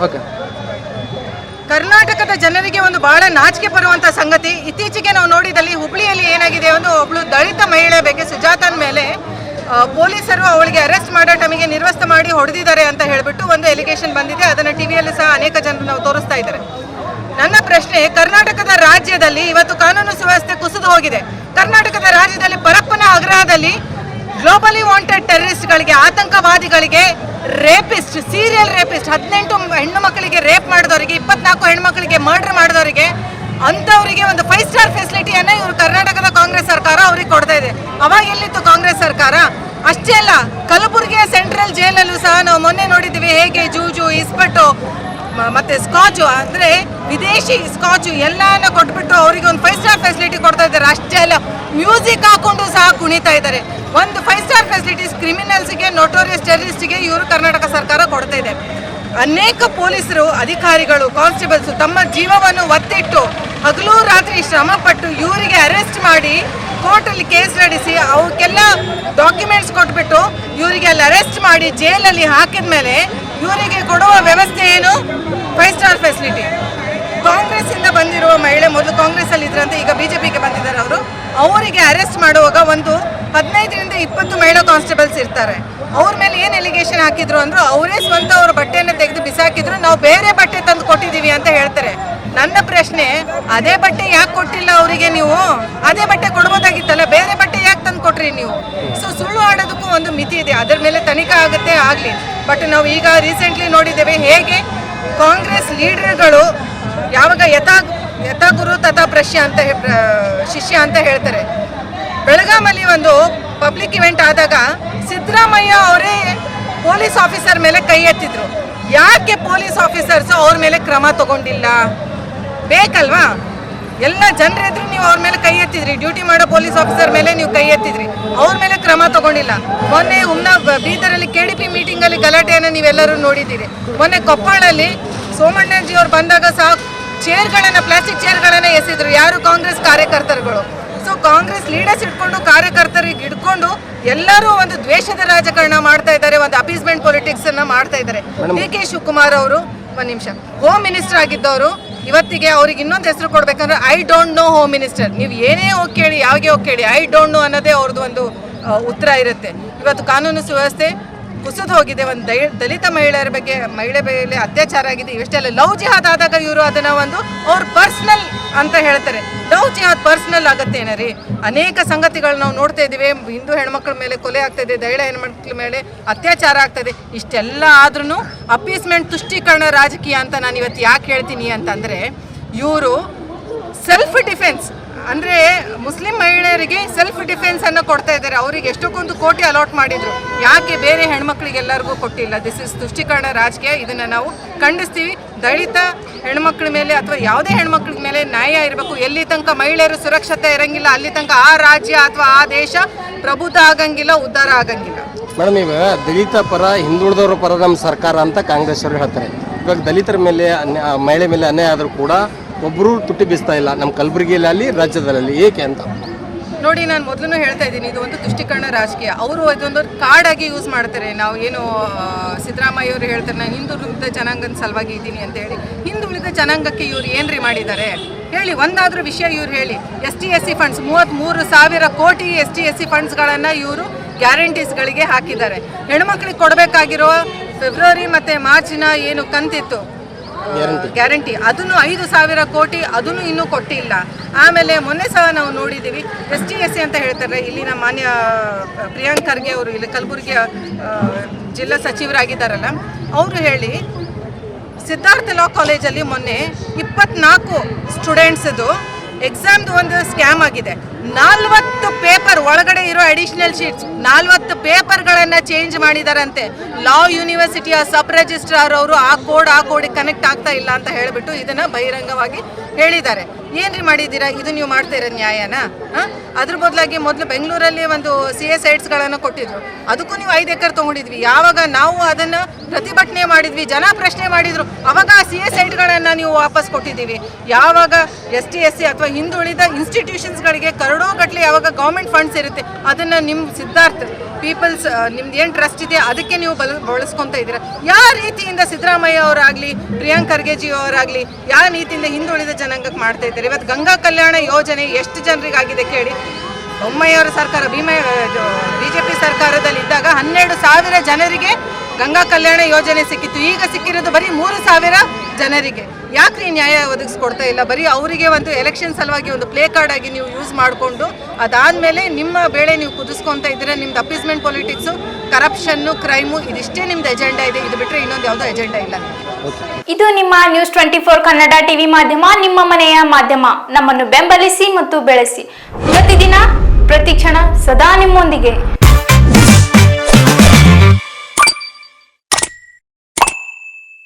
Okay. ಕರ್ನಾಟಕದ ಜನರಿಗೆ ಒಂದು ಬಹಳ ನಾಚಿಕೆ ಬರುವಂತ ಸಂಗತಿ, ಇತ್ತೀಚೆಗೆ ನಾವು ನೋಡಿದಲ್ಲಿ ಹುಬ್ಳಿಯಲ್ಲಿ ಏನಾಗಿದೆ, ಒಬ್ಳು ದಲಿತ ಮಹಿಳೆ ಬಗ್ಗೆ ಸುಜಾತನ್ ಮೇಲೆ ಪೊಲೀಸರು ಅವಳಿಗೆ ಅರೆಸ್ಟ್ ಮಾಡೋ ಟೈಮಿಗೆ ನಿರ್ವಸ್ತ ಮಾಡಿ ಹೊಡೆದಿದ್ದಾರೆ ಅಂತ ಹೇಳಿಬಿಟ್ಟು ಒಂದು ಎಲಿಗೇಷನ್ ಬಂದಿದೆ. ಅದನ್ನು ಟಿವಿಯಲ್ಲಿ ಸಹ ಅನೇಕ ಜನರು ನಾವು ತೋರಿಸ್ತಾ ಇದ್ದಾರೆ. ನನ್ನ ಪ್ರಶ್ನೆ, ಕರ್ನಾಟಕದ ರಾಜ್ಯದಲ್ಲಿ ಇವತ್ತು ಕಾನೂನು ಸುವ್ಯವಸ್ಥೆ ಕುಸಿದು ಹೋಗಿದೆ. ಕರ್ನಾಟಕದ ರಾಜ್ಯದಲ್ಲಿ ಪರಪ್ಪನ ಆಗ್ರಹದಲ್ಲಿ ಗ್ಲೋಬಲಿ ವಾಂಟೆಡ್ ಟೆರರಿಸ್ಟ್ಗಳಿಗೆ, ಆತಂಕವಾದಿಗಳಿಗೆ, ರೇಪಿಸ್ಟ್, ಸೀರಿಯಲ್ ರೇಪಿಸ್ಟ್, 18 ಹೆಣ್ಣು ಮಕ್ಕಳಿಗೆ ರೇಪ್ ಮಾಡಿದವರಿಗೆ, 24 ಹೆಣ್ಣು ಮಕ್ಕಳಿಗೆ ಮರ್ಡರ್ ಮಾಡಿದವರಿಗೆ, ಅಂಥವರಿಗೆ ಒಂದು 5 ಸ್ಟಾರ್ ಫೆಸಿಲಿಟಿಯನ್ನು ಇವರು ಕರ್ನಾಟಕದ ಕಾಂಗ್ರೆಸ್ ಸರ್ಕಾರ ಅವ್ರಿಗೆ ಕೊಡ್ತಾ ಇದೆ. ಅವಾಗ ಎಲ್ಲಿತ್ತು ಕಾಂಗ್ರೆಸ್ ಸರ್ಕಾರ? ಅಷ್ಟೇ ಅಲ್ಲ, ಕಲಬುರಗಿಯ ಸೆಂಟ್ರಲ್ ಜೈಲಲ್ಲೂ ಸಹ ನಾವು ಮೊನ್ನೆ ನೋಡಿದ್ದೀವಿ ಹೇಗೆ ಜೂಜು, ಇಸ್ಪಟ್ಟು ಮತ್ತೆ ಸ್ಕಾಚು, ಅಂದರೆ ವಿದೇಶಿ ಸ್ಕಾಚು ಎಲ್ಲಾನ ಕೊಟ್ಬಿಟ್ಟು ಅವರಿಗೆ ಒಂದು 5 ಸ್ಟಾರ್ ಫೆಸಿಲಿಟಿ ಕೊಡ್ತಾ ಇದ್ದಾರೆ. ಅಷ್ಟೇ ಅಲ್ಲ, ಮ್ಯೂಸಿಕ್ ಹಾಕೊಂಡು ಸಹ ಕುಣಿತಾ ಇದ್ದಾರೆ. ಒಂದು 5 ಸ್ಟಾರ್ ಫೆಸಿಲಿಟೀಸ್ ಕ್ರಿಮಿನಲ್ಸ್ಗೆ, ನೋಟೋರಿಯಸ್ ಟೆರರಿಸ್ಟ್ಗೆ ಇವರು ಕರ್ನಾಟಕ ಸರ್ಕಾರ ಕೊಡ್ತಾ ಇದೆ. ಅನೇಕ ಪೊಲೀಸರು, ಅಧಿಕಾರಿಗಳು, ಕಾನ್ಸ್ಟೇಬಲ್ಸ್ ತಮ್ಮ ಜೀವವನ್ನು ಒತ್ತಿಟ್ಟು ಹಗಲು ರಾತ್ರಿ ಶ್ರಮಪಟ್ಟು ಇವರಿಗೆ ಅರೆಸ್ಟ್ ಮಾಡಿ ಕೋರ್ಟಲ್ಲಿ ಕೇಸ್ ನಡೆಸಿ ಅವಕ್ಕೆಲ್ಲ ಡಾಕ್ಯುಮೆಂಟ್ಸ್ ಕೊಟ್ಬಿಟ್ಟು ಇವರಿಗೆ ಅಲ್ಲಿ ಅರೆಸ್ಟ್ ಮಾಡಿ ಜೈಲಲ್ಲಿ ಹಾಕಿದ ಮೇಲೆ ಇವರಿಗೆ ಕೊಡುವ ವ್ಯವಸ್ಥೆ ಏನು? 5 ಸ್ಟಾರ್ ಫೆಸಿಲಿಟಿ. ಕಾಂಗ್ರೆಸ್ ಇಂದ ಬಂದಿರುವ ಮಹಿಳೆ, ಮೊದಲು ಕಾಂಗ್ರೆಸ್ ಅಲ್ಲಿ ಇದ್ರಂತೆ, ಈಗ ಬಿಜೆಪಿಗೆ ಬಂದಿದ್ದಾರೆ ಅವರು. ಅವರಿಗೆ ಅರೆಸ್ಟ್ ಮಾಡುವಾಗ ಒಂದು 15ರಿಂದ 20 ಮಹಿಳಾ ಕಾನ್ಸ್ಟೇಬಲ್ಸ್ ಇರ್ತಾರೆ. ಅವ್ರ ಮೇಲೆ ಏನು ಎಲಿಗೇಷನ್ ಹಾಕಿದ್ರು ಅಂದ್ರು, ಅವರೇ ಸ್ವಂತ ಅವ್ರ ಬಟ್ಟೆಯನ್ನು ತೆಗೆದು ಬಿಸಾಕಿದ್ರು, ನಾವು ಬೇರೆ ಬಟ್ಟೆ ತಂದು ಕೊಟ್ಟಿದ್ದೀವಿ ಅಂತ ಹೇಳ್ತಾರೆ. ನನ್ನ ಪ್ರಶ್ನೆ, ಅದೇ ಬಟ್ಟೆ ಯಾಕೆ ಕೊಟ್ಟಿಲ್ಲ ಅವರಿಗೆ? ನೀವು ಅದೇ ಬಟ್ಟೆ ಕೊಡ್ಬೋದಾಗಿತ್ತಲ್ಲ, ಬೇರೆ ಬಟ್ಟೆ ಯಾಕೆ ತಂದು ಕೊಟ್ರಿ ನೀವು? ಸೊ ಸುಳ್ಳು ಆಡೋದಕ್ಕೂ ಒಂದು ಮಿತಿ ಇದೆ, ಅದರ ಮೇಲೆ ತನಿಖೆ ಆಗುತ್ತೆ, ಆಗಲಿ. ಬಟ್ ನಾವು ಈಗ ರೀಸೆಂಟ್ಲಿ ನೋಡಿದ್ದೇವೆ ಹೇಗೆ ಕಾಂಗ್ರೆಸ್ ಲೀಡರ್ಗಳು ಯಾವಾಗ ಯಥಾ ಗುರು ತಥಾ ಶಿಷ್ಯ ಅಂತ ಹೇಳ್ತಾರೆ. ಬೆಳಗಾಮಲ್ಲಿ ಒಂದು ಪಬ್ಲಿಕ್ ಇವೆಂಟ್ ಆದಾಗ ಸಿದ್ದರಾಮಯ್ಯ ಅವರೇ ಪೊಲೀಸ್ ಆಫೀಸರ್ ಮೇಲೆ ಕೈ ಎತ್ತಿದ್ರು. ಯಾಕೆ ಪೊಲೀಸ್ ಆಫೀಸರ್ಸ್ ಅವ್ರ ಮೇಲೆ ಕ್ರಮ ತಗೊಂಡಿಲ್ಲ? ಬೇಕಲ್ವಾ? ಎಲ್ಲ ಜನರಿದ್ರು ನೀವು ಅವ್ರ ಮೇಲೆ ಕೈ ಎತ್ತಿದ್ರಿ, ಡ್ಯೂಟಿ ಮಾಡೋ ಪೊಲೀಸ್ ಆಫೀಸರ್ ಮೇಲೆ ನೀವು ಕೈ ಎತ್ತಿದ್ರಿ, ಅವ್ರ ಮೇಲೆ ಕ್ರಮ ತಗೊಂಡಿಲ್ಲ. ಮೊನ್ನೆ ಬೀದರಲ್ಲಿ KDP ಮೀಟಿಂಗಲ್ಲಿ ಗಲಾಟೆಯನ್ನು ನೀವೆಲ್ಲರೂ ನೋಡಿದ್ದೀರಿ. ಮೊನ್ನೆ ಕೊಪ್ಪಳಲ್ಲಿ ಸೋಮಣ್ಣಜಿ ಅವ್ರು ಬಂದಾಗ ಸಹ ಪ್ಲಾಸ್ಟಿಕ್ ಚೇರ್ಗಳನ್ನು ಎಸೆದ್ರು. ಯಾರು? ಕಾಂಗ್ರೆಸ್ ಕಾರ್ಯಕರ್ತರುಗಳು. ಸೊ ಕಾಂಗ್ರೆಸ್ ಲೀಡರ್ಸ್ ಇಟ್ಕೊಂಡು, ಕಾರ್ಯಕರ್ತರಿಗೆ ಹಿಡ್ಕೊಂಡು ಎಲ್ಲರೂ ಒಂದು ದ್ವೇಷದ ರಾಜಕಾರಣ ಮಾಡ್ತಾ ಇದ್ದಾರೆ, ಒಂದು ಅಪೀಸ್ಮೆಂಟ್ ಪೊಲಿಟಿಕ್ಸ್ ಅನ್ನ ಮಾಡ್ತಾ ಇದ್ದಾರೆ. DK ಶಿವಕುಮಾರ್ ಅವರು ಒಂದು ನಿಮಿಷ ಹೋಮ್ ಮಿನಿಸ್ಟರ್ ಆಗಿದ್ದವರು, ಇವತ್ತಿಗೆ ಅವ್ರಿಗೆ ಇನ್ನೊಂದು ಹೆಸರು ಕೊಡ್ಬೇಕಂದ್ರೆ I don't know home minister. ನೀವು ಏನೇ ಹೋಗಿ ಕೇಳಿ, ಯಾವಾಗೆ ಹೋಗಿ ಕೇಳಿ, ಐ ಡೋಂಟ್ ನೋ ಅನ್ನೋದೇ ಅವ್ರದ್ದು ಒಂದು ಉತ್ತರ ಇರುತ್ತೆ. ಇವತ್ತು ಕಾನೂನು ಸುವ್ಯವಸ್ಥೆ ಕುಸಿದು ಹೋಗಿದೆ. ಒಂದು ದಲಿತ ಮಹಿಳೆಯರ ಬಗ್ಗೆ, ಮಹಿಳೆ ಮೇಲೆ ಅತ್ಯಾಚಾರ ಆಗಿದೆ. ಇಷ್ಟೆಲ್ಲ ಲವ್ ಜಿಹಾದ್ ಆದಾಗ ಇವರು ಅದನ್ನ ಒಂದು ಅವ್ರ ಪರ್ಸನಲ್ ಅಂತ ಹೇಳ್ತಾರೆ. ಲವ್ ಜಿಹಾದ್ ಪರ್ಸನಲ್ ಆಗತ್ತೇನೆ ರೀ? ಅನೇಕ ಸಂಗತಿಗಳು ನಾವು ನೋಡ್ತಾ ಇದ್ದೀವಿ. ಹಿಂದೂ ಹೆಣ್ಮಕ್ಳ ಮೇಲೆ ಕೊಲೆ ಆಗ್ತಾ ಇದೆ, ದಲಿತ ಹೆಣ್ಮಕ್ಳ ಮೇಲೆ ಅತ್ಯಾಚಾರ ಆಗ್ತದೆ. ಇಷ್ಟೆಲ್ಲ ಆದ್ರೂ ಅಪೀಸ್ಮೆಂಟ್, ತುಷ್ಟೀಕರಣ ರಾಜಕೀಯ ಅಂತ ನಾನು ಇವತ್ತು ಯಾಕೆ ಹೇಳ್ತೀನಿ ಅಂತಂದರೆ, ಇವರು ಸೆಲ್ಫ್ ಡಿಫೆನ್ಸ್ ಅಂದರೆ ಮುಸ್ಲಿಂ ಮಹಿಳೆಯರಿಗೆ ಸೆಲ್ಫ್ ಡಿಫೆನ್ಸ್ ಅನ್ನು ಕೊಡ್ತಾ ಇದ್ದಾರೆ. ಅವರಿಗೆ ಎಷ್ಟೊಂದು ಕೋಟಿ ಅಲಾಟ್ ಮಾಡಿದ್ರು, ಯಾಕೆ ಬೇರೆ ಹೆಣ್ಮಕ್ಳಿಗೆಲ್ಲರಿಗೂ ಕೊಟ್ಟಿಲ್ಲ? ದಿಸ್ ಇಸ್ ತುಷ್ಟೀಕರಣ ರಾಜಕೀಯ. ಇದನ್ನು ನಾವು ಖಂಡಿಸ್ತೀವಿ. ದಲಿತ ಹೆಣ್ಮಕ್ಳ ಮೇಲೆ ಅಥವಾ ಯಾವುದೇ ಹೆಣ್ಮಕ್ಳ ಮೇಲೆ ನ್ಯಾಯ ಇರಬೇಕು. ಎಲ್ಲಿ ತನಕ ಮಹಿಳೆಯರು ಸುರಕ್ಷತೆ ಇರಂಗಿಲ್ಲ, ಅಲ್ಲಿ ತನಕ ಆ ರಾಜ್ಯ ಅಥವಾ ಆ ದೇಶ ಪ್ರಬುದ್ಧ ಆಗಂಗಿಲ್ಲ, ಉದ್ಧಾರ ಆಗಂಗಿಲ್ಲ. ಮೇಡಮ್, ಈಗ ದಲಿತ ಪರ, ಹಿಂದುಳಿದವರ ಪರ ನಮ್ಮ ಸರ್ಕಾರ ಅಂತ ಕಾಂಗ್ರೆಸ್ ಅವರು ಹೇಳ್ತಾರೆ. ಇವಾಗ ದಲಿತರ ಮೇಲೆ, ಮಹಿಳೆ ಮೇಲೆ ಅನ್ಯಾಯ ಆದರೂ ಕೂಡ ಒಬ್ಬರು ತುಟ್ಟಿ ಬೀಸ್ತಾ ಇಲ್ಲ, ನಮ್ಮ ಕಲಬುರಗಿಯಲ್ಲಿ ಅಲ್ಲಿ ರಾಜ್ಯದಲ್ಲಿ. ಏಕೆ ಅಂತ ನೋಡಿ, ನಾನು ಮೊದಲು ಹೇಳ್ತಾ ಇದ್ದೀನಿ, ಇದು ಒಂದು ತುಷ್ಟೀಕರಣ ರಾಜಕೀಯ. ಅವರು ಅದೊಂದು ಕಾರ್ಡಾಗಿ ಯೂಸ್ ಮಾಡ್ತಾರೆ. ನಾವು ಏನು ಸಿದ್ದರಾಮಯ್ಯ ಅವರು ಹೇಳ್ತಾರೆ, ನಾನು ಹಿಂದುಳಿದ ಜನಾಂಗದ ಸಲುವಾಗಿ ಇದ್ದೀನಿ ಅಂತ ಹೇಳಿ. ಹಿಂದುಳಿದ ಜನಾಂಗಕ್ಕೆ ಇವ್ರು ಏನ್ರಿ ಮಾಡಿದ್ದಾರೆ ಹೇಳಿ? ಒಂದಾದ್ರೂ ವಿಷಯ ಇವ್ರು ಹೇಳಿ. ST/SC ಫಂಡ್ಸ್ 33,000 ಕೋಟಿ ST/SC ಫಂಡ್ಸ್ಗಳನ್ನು ಇವರು ಗ್ಯಾರಂಟೀಸ್ಗಳಿಗೆ ಹಾಕಿದ್ದಾರೆ. ಹೆಣ್ಮಕ್ಳಿಗೆ ಕೊಡಬೇಕಾಗಿರೋ ಫೆಬ್ರವರಿ ಮತ್ತು ಮಾರ್ಚಿನ ಏನು ಕಂತಿತ್ತು ಗ್ಯಾರಂಟಿ, ಅದನ್ನು 5,000 ಕೋಟಿ, ಅದನ್ನು ಇನ್ನೂ ಕೊಟ್ಟಿಲ್ಲ. ಆಮೇಲೆ ಮೊನ್ನೆ ಸಹ ನಾವು ನೋಡಿದ್ದೀವಿ, ST/SC ಅಂತ ಹೇಳ್ತಾರೆ. ಇಲ್ಲಿನ ಮಾನ್ಯ ಪ್ರಿಯಾಂಕ್ ಖರ್ಗೆ ಅವರು ಇಲ್ಲಿ ಕಲಬುರಗಿಯ ಜಿಲ್ಲಾ ಸಚಿವರಾಗಿದ್ದಾರಲ್ಲ, ಅವರು ಹೇಳಿ ಸಿದ್ಧಾರ್ಥ ಲಾ ಕಾಲೇಜಲ್ಲಿ ಮೊನ್ನೆ 24 ಸ್ಟೂಡೆಂಟ್ಸದು ಎಕ್ಸಾಮ್ದು ಒಂದು ಸ್ಕ್ಯಾಮ್ ಆಗಿದೆ. 40 ಪೇಪರ್ ಒಳಗಡೆ ಇರೋ ಅಡಿಷನಲ್ ಶೀಟ್ಸ್ 40 ಪೇಪರ್ಗಳನ್ನು ಚೇಂಜ್ ಮಾಡಿದಾರಂತೆ. ಲಾ ಯೂನಿವರ್ಸಿಟಿಯ ಸಬ್ ರಿಜಿಸ್ಟ್ರಾರ್ ಅವರು ಆ ಕೋಡಿಗೆ ಕನೆಕ್ಟ್ ಆಗ್ತಾ ಇಲ್ಲ ಅಂತ ಹೇಳಿಬಿಟ್ಟು ಇದನ್ನು ಬಹಿರಂಗವಾಗಿ ಹೇಳಿದ್ದಾರೆ. ಏನ್ರಿ ಮಾಡಿದ್ದೀರಾ? ಇದು ನೀವು ಮಾಡ್ತಾ ಇರೋ ನ್ಯಾಯನಾ? ಅದ್ರ ಬದಲಾಗಿ ಮೊದಲು ಬೆಂಗಳೂರಲ್ಲಿ ಒಂದು CA ಸೈಟ್ಸ್ಗಳನ್ನು ಕೊಟ್ಟಿದ್ರು, ಅದಕ್ಕೂ ನೀವು 5 ಎಕರೆ ತೊಗೊಂಡಿದ್ವಿ. ಯಾವಾಗ ನಾವು ಅದನ್ನು ಪ್ರತಿಭಟನೆ ಮಾಡಿದ್ವಿ, ಜನ ಪ್ರಶ್ನೆ ಮಾಡಿದ್ರು, ಅವಾಗ ಆ CA ಸೈಟ್ಗಳನ್ನು ನೀವು ವಾಪಸ್ ಕೊಟ್ಟಿದ್ದೀವಿ. ಯಾವಾಗ ST/SC ಅಥವಾ ಹಿಂದುಳಿದ ಇನ್ಸ್ಟಿಟ್ಯೂಷನ್ಸ್ಗಳಿಗೆ ಕರೋಡೋ ಗಟ್ಟಲೆ ಯಾವಾಗ ಗೌರ್ಮೆಂಟ್ ಫಂಡ್ಸ್ ಇರುತ್ತೆ, ಅದನ್ನು ನಿಮ್ಮ ಸಿದ್ಧಾರ್ಥ ಪೀಪಲ್ಸ್ ನಿಮ್ದು ಏನು ಟ್ರಸ್ಟ್ ಇದೆ ಅದಕ್ಕೆ ನೀವು ಬಳಸ್ಕೊತಾ ಇದ್ದೀರಾ. ಯಾವ ರೀತಿಯಿಂದ ಸಿದ್ದರಾಮಯ್ಯ ಅವರಾಗಲಿ ಪ್ರಿಯಾಂಕ್ ಖರ್ಗೆಜಿ ಅವರಾಗಲಿ ಯಾವ ರೀತಿಯಿಂದ ಹಿಂದುಳಿದ ಜನಾಂಗಕ್ಕೆ ಮಾಡ್ತಾ ಇದ್ದಾರೆ? ಇವತ್ತು ಗಂಗಾ ಕಲ್ಯಾಣ ಯೋಜನೆ ಎಷ್ಟು ಜನರಿಗಾಗಿದೆ ಕೇಳಿ. ಬೊಮ್ಮಾಯಿಯವರ ಸರ್ಕಾರ BJP ಸರ್ಕಾರದಲ್ಲಿ ಇದ್ದಾಗ 12,000 ಜನರಿಗೆ ಗಂಗಾ ಕಲ್ಯಾಣ ಯೋಜನೆ ಸಿಕ್ಕಿತ್ತು. ಈಗ ಸಿಕ್ಕಿರೋದು ಬರೀ 3,000 ಜನರಿಗೆ. ಯಾಕ್ರಿ ನ್ಯಾಯ ಒದಗಿಸ್ಕೊಡ್ತಾ ಇಲ್ಲ? ಬರೀ ಅವರಿಗೆ ಒಂದು ಎಲೆಕ್ಷನ್ ಸಲುವಾಗಿ ಒಂದು ಪ್ಲೇ ಕಾರ್ಡ್ ಆಗಿ ನೀವು ಯೂಸ್ ಮಾಡಿಕೊಂಡು ಅದಾದಮೇಲೆ ನಿಮ್ಮ ಬೇಳೆ ನೀವು ಕುದಿಸ್ಕೊತಾ ಇದ್ದೀರಾ. ನಿಮ್ದು ಅಪೀಸ್ಮೆಂಟ್ ಪೊಲಿಟಿಕ್ಸು, ಕರಪ್ಷನ್ನು, ಕ್ರೈಮು ಇದಿಷ್ಟೇ ನಿಮ್ದು ಎಜೆಂಡಾ ಇದೆ. ಇದು ಬಿಟ್ಟರೆ ಇನ್ನೊಂದು ಯಾವುದೋ ಎಜೆಂಡಾ ಇಲ್ಲ. ಇದು ನಿಮ್ಮ ನ್ಯೂಸ್ 24 ಕನ್ನಡ ಟಿವಿ ಮಾಧ್ಯಮ, ನಿಮ್ಮ ಮನೆಯ ಮಾಧ್ಯಮ. ನಮ್ಮನ್ನು ಬೆಂಬಲಿಸಿ ಮತ್ತು ಬೆಳೆಸಿ. ಪ್ರತಿದಿನ ಪ್ರತಿಕ್ಷಣ ಸದಾ ನಿಮ್ಮೊಂದಿಗೆ.